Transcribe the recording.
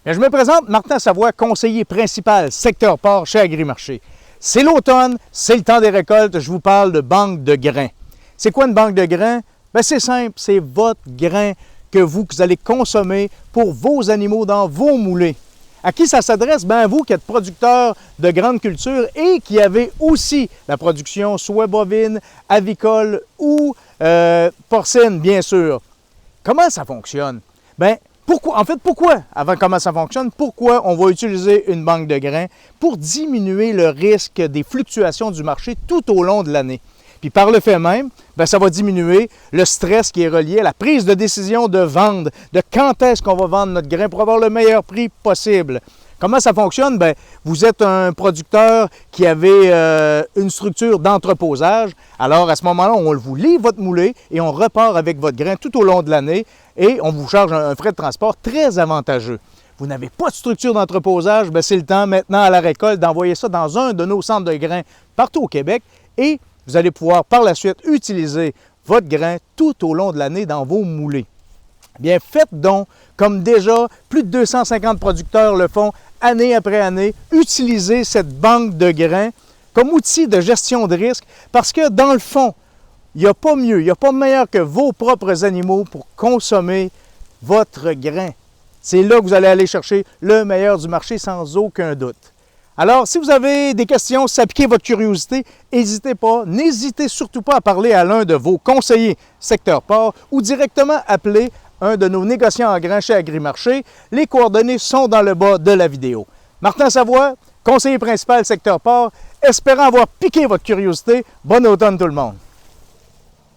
Bien, je me présente, Martin Savoie, conseiller principal secteur porc chez Agrimarché. C'est l'automne, c'est le temps des récoltes, je vous parle de banque de grains. C'est quoi une banque de grains? Bien, c'est simple, c'est votre grain que vous allez consommer pour vos animaux dans vos moulées. À qui ça s'adresse? Bien, à vous qui êtes producteur de grandes cultures et qui avez aussi la production soit bovine, avicole ou porcine, bien sûr. Comment ça fonctionne? Bien, comment ça fonctionne? Pourquoi on va utiliser une banque de grains? Pour diminuer le risque des fluctuations du marché tout au long de l'année. Puis par le fait même, bien, ça va diminuer le stress qui est relié à la prise de décision de vendre, de quand est-ce qu'on va vendre notre grain pour avoir le meilleur prix possible. Comment ça fonctionne? Bien, vous êtes un producteur qui avait une structure d'entreposage. Alors, à ce moment-là, on vous livre votre moulée et on repart avec votre grain tout au long de l'année et on vous charge un frais de transport très avantageux. Vous n'avez pas de structure d'entreposage, bien, c'est le temps maintenant à la récolte d'envoyer ça dans un de nos centres de grains partout au Québec et vous allez pouvoir par la suite utiliser votre grain tout au long de l'année dans vos moulées. Bien, faites donc, comme déjà plus de 250 producteurs le font année après année, utilisez cette banque de grains comme outil de gestion de risque parce que dans le fond, il n'y a pas mieux, il n'y a pas meilleur que vos propres animaux pour consommer votre grain. C'est là que vous allez aller chercher le meilleur du marché sans aucun doute. Alors, si vous avez des questions, si ça pique votre curiosité, n'hésitez surtout pas à parler à l'un de vos conseillers secteur porc ou directement appeler un de nos négociants en grains chez Agrimarché. Les coordonnées sont dans le bas de la vidéo. Martin Savoie, conseiller principal secteur porc, espérant avoir piqué votre curiosité. Bon automne tout le monde!